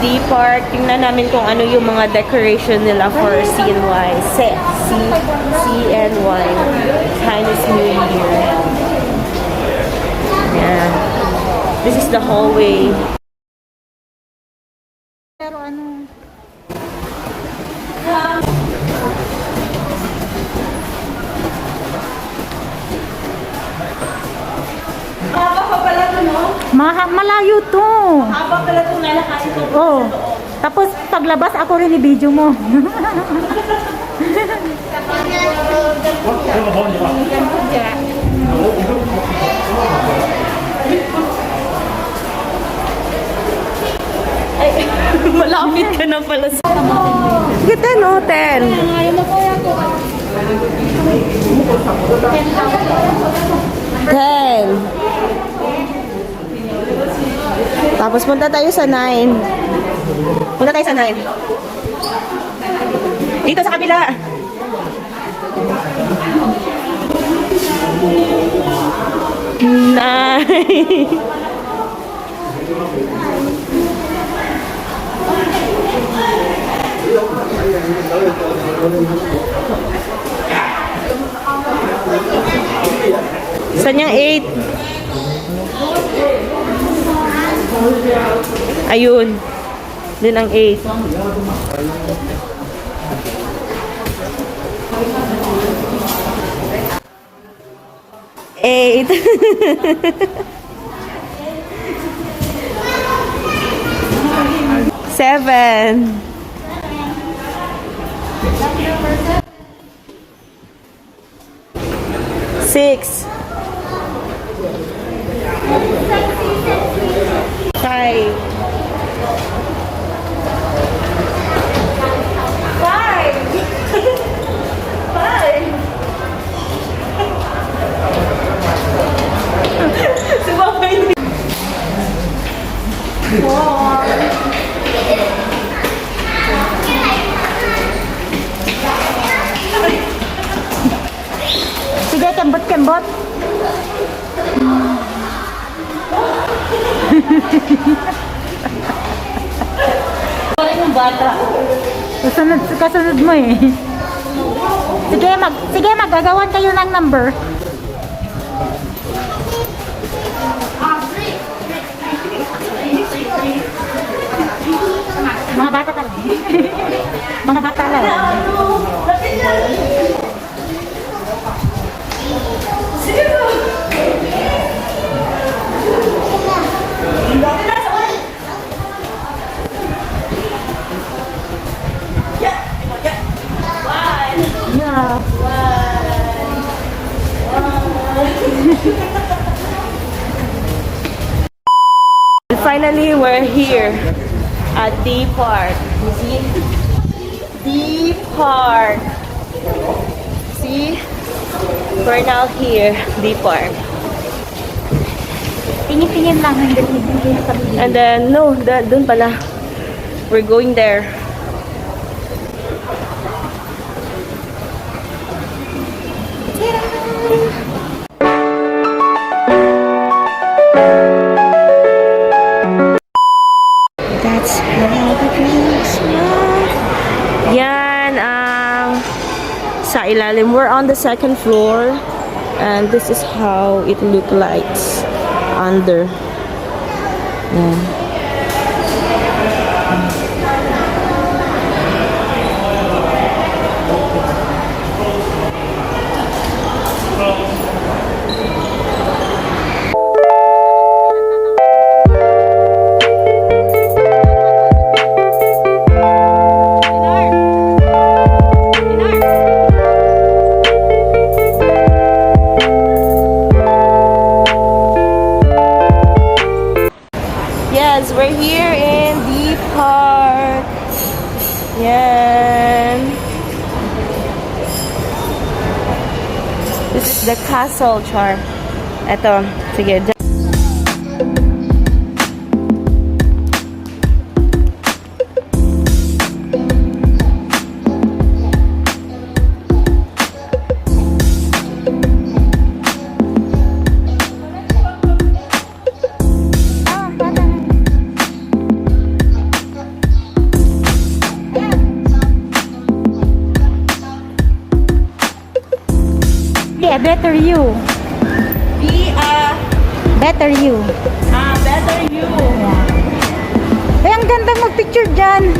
D-Park. Tingnan namin kung ano yung mga decoration nila for CNY. CNY. Chinese New Year. Yeah. This is the hallway. Pero ano? Haba pa pala ito, no? Malayo to. Haba pala itong lalakasin ko. Oh. Tapos paglabas ako rin i-video mo. Ay, malapit ka na pala sa... Kita no, 10. Tapos punta tayo sa 9. Punta tayo sa 9. Dito sa kabila. Nine. Saan yung 8? Ayun. Din ang 8. Eight. Seven. Six. Five. Sige, kembot-kembot. Parang yung bata. Kasunod mo eh. Sige, magagawan kayo ng number. Mga bata talaga. Mga bata lang. Yeah. Finally, we're here at D-Park. You see? D-Park. See? We're now here, D-Park. Tingin-tingin lang. And then, no, dun pala. We're going there. That's how the girls love. Yan ang sa ilalim. We're on the second floor. And this is how it look like under. Yan. Yes, we're here in D-Park. Yan. This is the castle, Char. Eto, sige. better you. Be Better you. better you. Ay, ang gandang mag-picture dyan.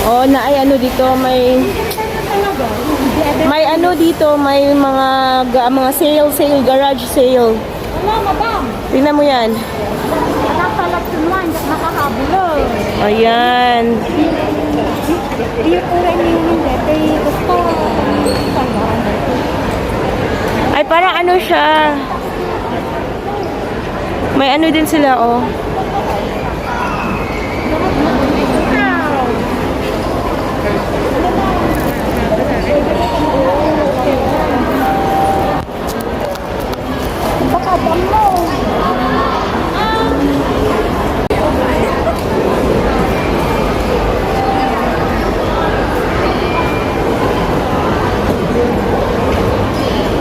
Oh, na ay ano dito, may ano dito, may mga sale, garage sale. Wala, madam. Tingnan mo yan. Wala pala tunuan, nakakabulo. Ayan. Iyo po rin yung better gusto. Ay, parang ano siya. May ano din sila, oh. Pakadam mo.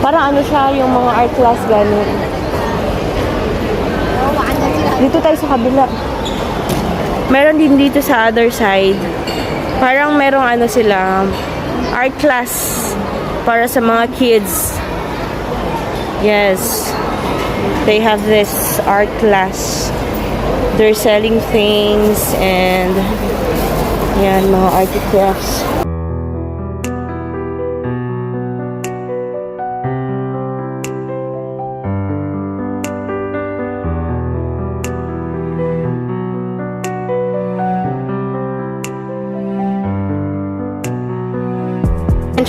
Parang ano siya, yung mga art class gano'n. Dito tayo sa kabila. Meron din dito sa other side. Parang merong ano sila, art class para sa mga kids. Yes. They have this art class. They're selling things and yan, mga art crafts.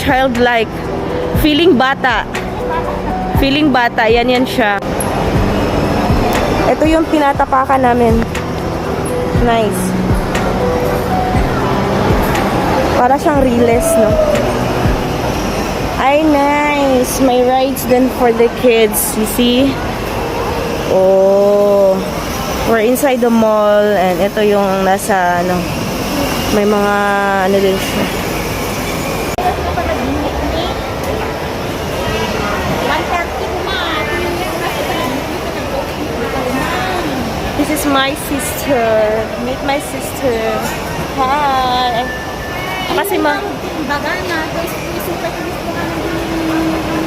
Childlike. Feeling bata. Feeling bata. Yan siya. Ito yung pinatapakan namin. Nice. Para siyang riles, no? Ay, nice. May rides din for the kids. You see? Oh. We're inside the mall and ito yung nasa, ano, may mga, ano din siya. This is my sister. Meet my sister. Hi.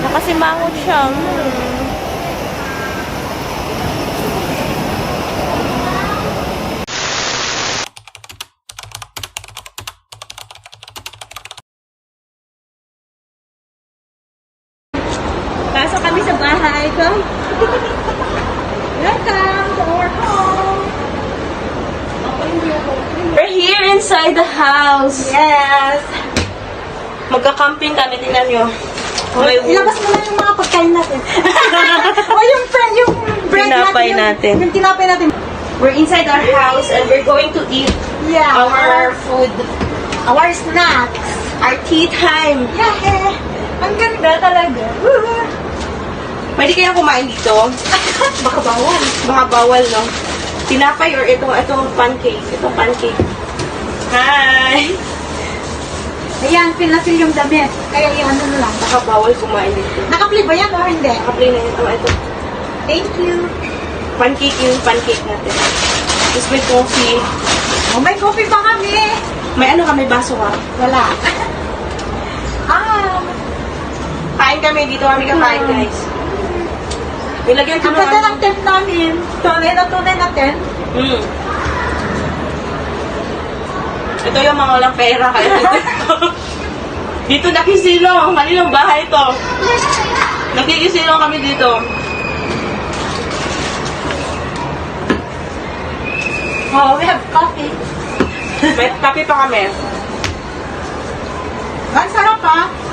Nakasimangot siya. Pasok kami sa bahay ko. Welcome to our home. We're here inside the house. Yes. Magka-camping kami, tingnan nyo. Ilabas mo na yung mga pagkain natin. O yung bread Tinapay natin. Yung tinapay natin. We're inside our house and we're going to eat Yeah. our food. Our snacks. Our tea time. Yeah. Ang ganda talaga. Pwede kayang kumain dito? Baka bawal. Baka bawal, no? Tinapay or itong pancake. Itong pancake. Hi! Ayan, feel yung damit. Kaya yung ano na lang. Baka bawal kumain dito. Naka-play ba yan o hindi? Nakaplay na yun. Ito. Thank you. Pancake yung pancake natin. Tapos may coffee. Oh, may coffee pa kami. May ano kami, baso ka. Wala. Kain kami dito. Kami kakain, guys. Nilagyan ko Ang ganda ng tent namin. Tunay na tent. Ito yung mga walang pera. Kaya dito nakisilong. Kaninong bahay ito? Nakikisilong kami dito. Oh, we have coffee. May kape pa kami. Ang sarap ah.